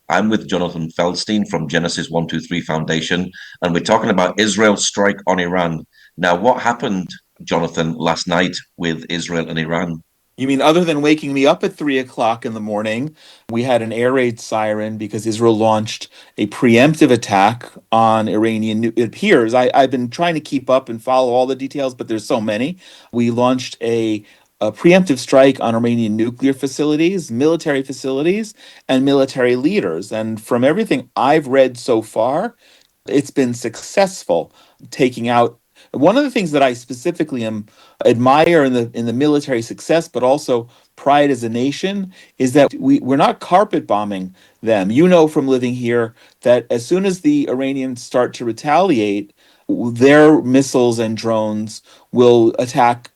I'm with Jonathan Feldstein from Genesis 123 Foundation, and we're talking about Israel's strike on Iran. Now, what happened, Jonathan, last night with Israel and Iran? You mean other than waking me up at 3 o'clock in the morning, we had an air raid siren because Israel launched a preemptive attack on Iranian. It appears I've been trying to keep up and follow all the details, but there's so many. We launched a preemptive strike on Iranian nuclear facilities, military facilities, and military leaders. And from everything I've read so far, it's been successful taking out. One of the things that I specifically admire in the military success, but also pride as a nation, is that we're not carpet bombing them. You know from living here that as soon as the Iranians start to retaliate, their missiles and drones will attack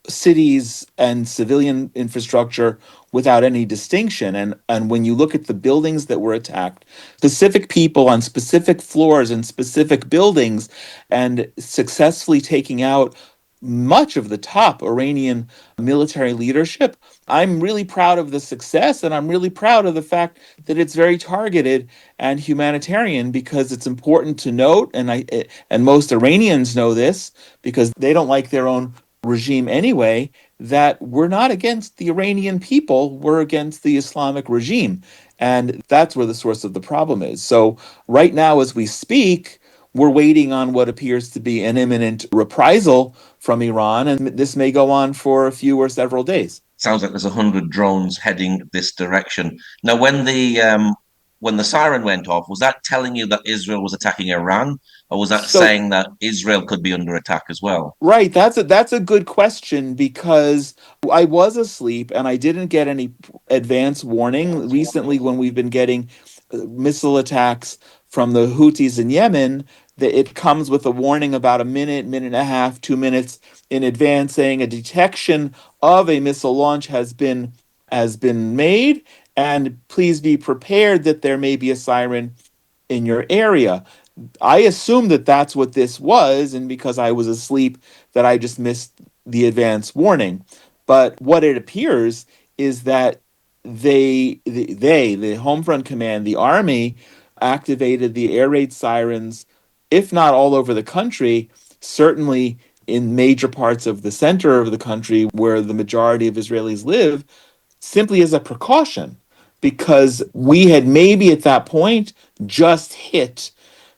cities and civilian infrastructure without any distinction. And when you look at the buildings that were attacked, specific people on specific floors and specific buildings, and successfully taking out much of the top Iranian military leadership, I'm really proud of the success, and I'm really proud of the fact that it's very targeted and humanitarian, because it's important to note, and most Iranians know this because they don't like their own regime anyway, that we're not against the Iranian people, we're against the Islamic regime. And that's where the source of the problem is. So, right now, as we speak, we're waiting on what appears to be an imminent reprisal from Iran, and this may go on for a few or several days. Sounds like there's 100 drones heading this direction. Now, when the siren went off, was that telling you that Israel was attacking Iran, or was that So, saying that Israel could be under attack as well? right, that's a good question, because I was asleep and I didn't get any advance warning. Recently, when we've been getting missile attacks from the Houthis in Yemen, that it comes with a warning about a minute, minute and a half, 2 minutes in advance, saying a detection of a missile launch has been made, and please be prepared that there may be a siren in your area. I assumed that that's what this was, and because I was asleep, that I just missed the advance warning. But what it appears is that the Home Front Command, the Army, activated the air raid sirens, if not all over the country, certainly in major parts of the center of the country where the majority of Israelis live, simply as a precaution, because we had maybe at that point just hit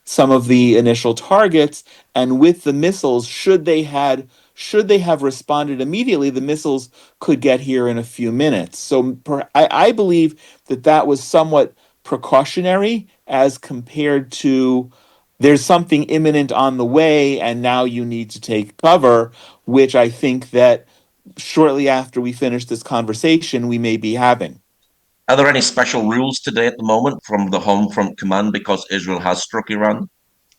some of the initial targets, and with the missiles, should they have responded immediately, the missiles could get here in a few minutes. So I believe that that was somewhat precautionary, as compared to there's something imminent on the way and now you need to take cover, which I think that shortly after we finish this conversation, we may be having. Are there any special rules today at the moment from the Home Front Command because Israel has struck Iran?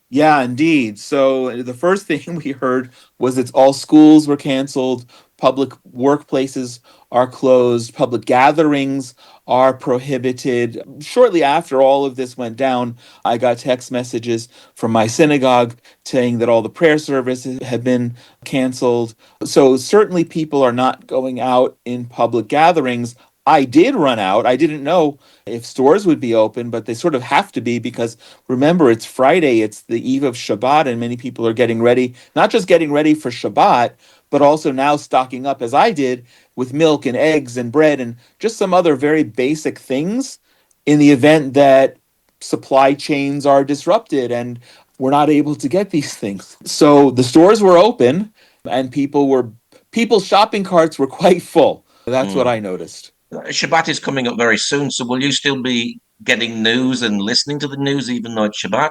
Yeah, indeed. So the first thing we heard was that all schools were canceled, public workplaces are closed, public gatherings are prohibited. Shortly after all of this went down, I got text messages from my synagogue saying that all the prayer services had been canceled. So certainly people are not going out in public gatherings. I did run out. I didn't know if stores would be open, but they sort of have to be, because remember, it's Friday, it's the eve of Shabbat, and many people are getting ready, not just getting ready for Shabbat, but also now stocking up, as I did, with milk and eggs and bread and just some other very basic things in the event that supply chains are disrupted and we're not able to get these things. So the stores were open, and people's shopping carts were quite full. That's what Mm. I noticed. Shabbat is coming up very soon, so will you still be getting news and listening to the news even though it's Shabbat?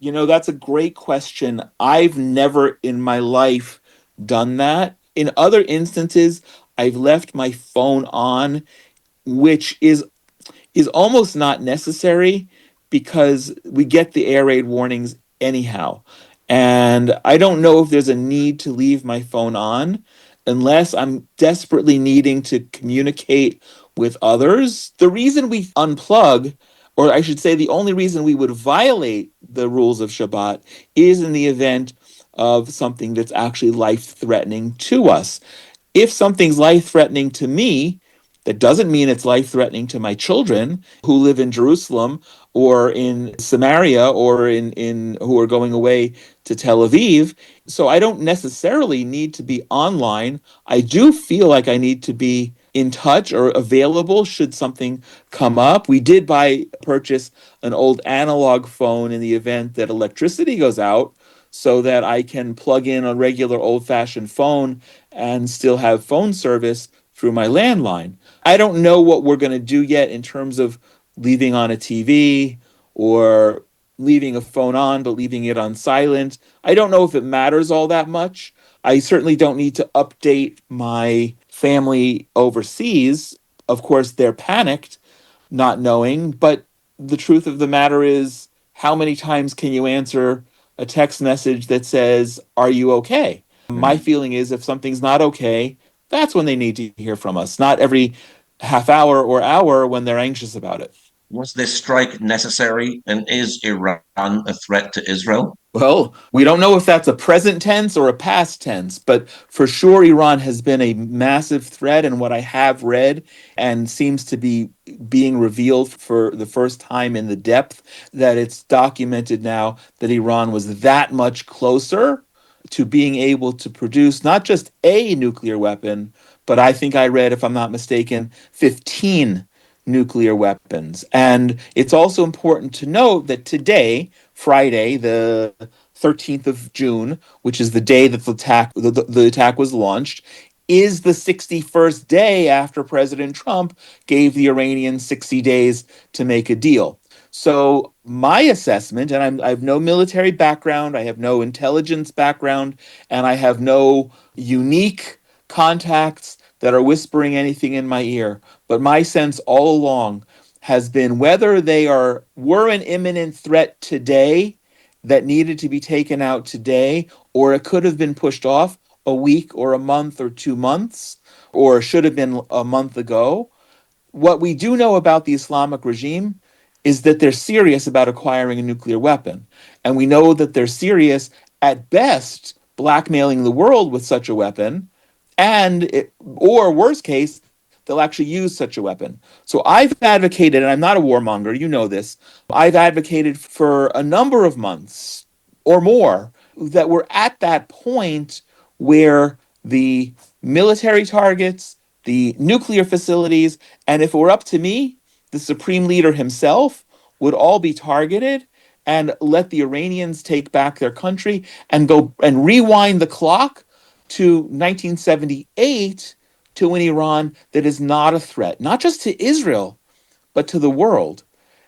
That's a great question. I've never in my life done that. In other instances, I've left my phone on, which is almost not necessary, because we get the air raid warnings anyhow. And I don't know if there's a need to leave my phone on unless I'm desperately needing to communicate with others. The reason we unplug, or I should say, the only reason we would violate the rules of Shabbat, is in the event of something that's actually life threatening to us. If something's life threatening to me, That doesn't mean it's life threatening to my children who live in Jerusalem or in Samaria or in who are going away to Tel Aviv. So I don't necessarily need to be online. I do feel like I need to be in touch or available should something come up. We did purchase an old analog phone in the event that electricity goes out so that I can plug in a regular old fashioned phone and still have phone service through my landline. I don't know what we're going to do yet in terms of leaving on a TV or leaving a phone on but leaving it on silent. I don't know if it matters all that much. I certainly don't need to update my family overseas. Of course, they're panicked, not knowing, but the truth of the matter is, how many times can you answer a text message that says, "Are you okay?" My Mm. feeling is if something's not okay, that's when they need to hear from us, not every half hour or hour when they're anxious about it. Was this strike necessary? And is Iran a threat to Israel? Well, we don't know if that's a present tense or a past tense, but for sure, Iran has been a massive threat. And what I have read and seems to be being revealed for the first time in the depth, that it's documented now that Iran was that much closer to being able to produce not just a nuclear weapon, but I think I read, if I'm not mistaken, 15 nuclear weapons. And it's also important to note that today, Friday, the 13th of June, which is the day that the attack was launched, is the 61st day after President Trump gave the Iranians 60 days to make a deal. So my assessment, and I have no military background, I have no intelligence background, and I have no unique contacts that are whispering anything in my ear. But my sense all along has been whether they were an imminent threat today that needed to be taken out today, or it could have been pushed off a week or a month or 2 months, or should have been a month ago. What we do know about the Islamic regime is that they're serious about acquiring a nuclear weapon. And we know that they're serious, at best, blackmailing the world with such a weapon, or worst case, they'll actually use such a weapon. So I've advocated, and I'm not a warmonger, you know this, I've advocated for a number of months or more that we're at that point where the military targets, the nuclear facilities, and if it were up to me, the supreme leader himself would all be targeted, and let the Iranians take back their country and go and rewind the clock to 1978, to an Iran that is not a threat, not just to Israel, but to the world.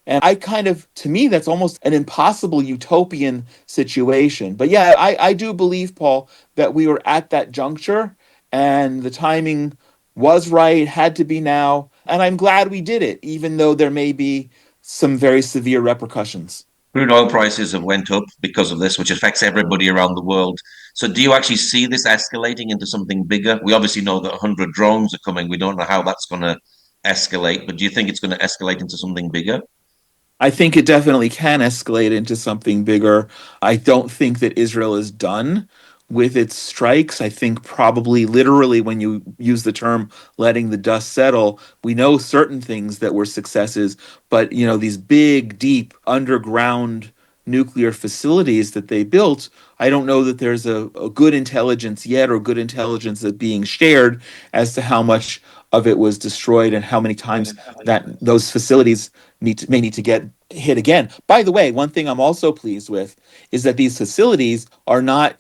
And to me, that's almost an impossible utopian situation. But yeah, I do believe, Paul, that we were at that juncture and the timing was right, had to be now. And I'm glad we did it, even though there may be some very severe repercussions. Crude oil prices have went up because of this, which affects everybody around the world. So do you actually see this escalating into something bigger? We obviously know that 100 drones are coming. We don't know how that's going to escalate, but do you think it's going to escalate into something bigger? I think it definitely can escalate into something bigger. I don't think that Israel is done with its strikes. I think probably literally when you use the term letting the dust settle, we know certain things that were successes, but these big, deep underground nuclear facilities that they built, I don't know that there's a good intelligence yet, or good intelligence that being shared as to how much of it was destroyed and how many times that those facilities may need to get hit again. By the way, one thing I'm also pleased with is that these facilities are not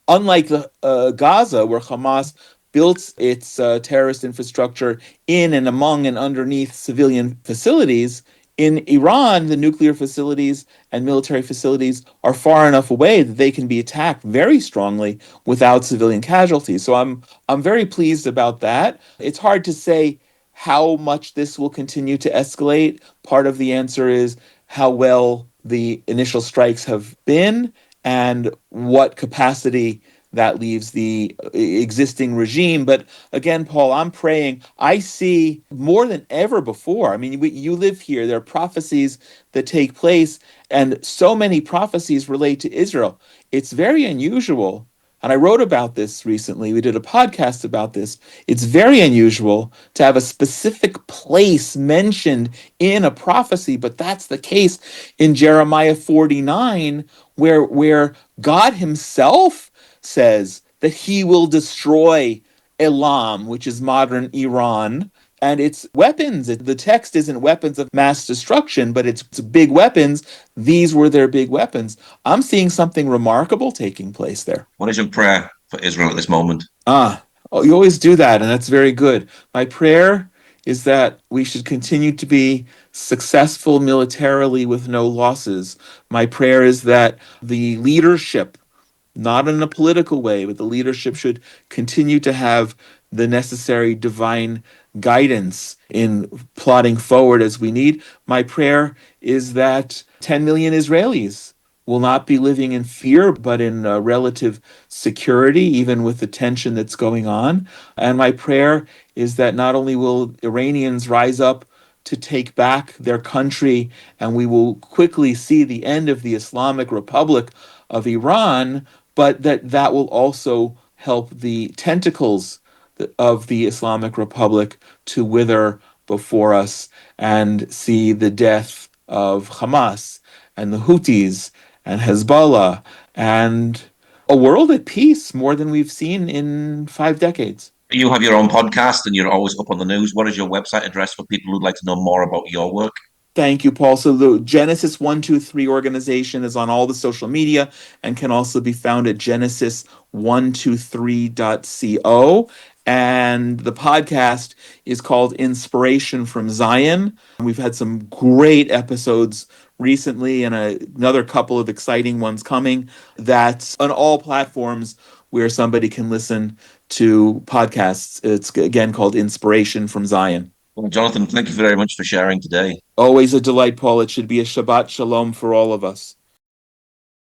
unlike the Gaza, where Hamas built its terrorist infrastructure in and among and underneath civilian facilities. In Iran, the nuclear facilities and military facilities are far enough away that they can be attacked very strongly without civilian casualties. So I'm very pleased about that. It's hard to say how much this will continue to escalate. Part of the answer is how well the initial strikes have been and what capacity that leaves the existing regime. But again, Paul, I'm praying. I see more than ever before. I mean, you live here. There are prophecies that take place, and so many prophecies relate to Israel. It's very unusual. And I wrote about this recently. We did a podcast about this. It's very unusual to have a specific place mentioned in a prophecy, but that's the case in Jeremiah 49, where God himself says that he will destroy Elam, which is modern Iran, and its weapons. The text isn't weapons of mass destruction, but it's big weapons. These were their big weapons. I'm seeing something remarkable taking place there. What is your prayer for Israel at this moment? Ah, oh, you always do that, and that's very good. My prayer is that we should continue to be successful militarily with no losses. My prayer is that the leadership, not in a political way, but the leadership should continue to have the necessary divine guidance in plotting forward as we need. My prayer is that 10 million Israelis will not be living in fear, but in relative security, even with the tension that's going on. And my prayer is that not only will Iranians rise up to take back their country, and we will quickly see the end of the Islamic Republic of Iran, but that will also help the tentacles of the Islamic Republic to wither before us and see the death of Hamas and the Houthis and Hezbollah and a world at peace more than we've seen in 5 decades. You have your own podcast and you're always up on the news. What is your website address for people who'd like to know more about your work? Thank you, Paul. So the Genesis 123 organization is on all the social media and can also be found at genesis123.co. And the podcast is called Inspiration from Zion. We've had some great episodes recently and another couple of exciting ones coming. That's on all platforms where somebody can listen to podcasts. It's again called Inspiration from Zion. Well, Jonathan, thank you very much for sharing today. Always a delight, Paul. It should be a Shabbat Shalom for all of us.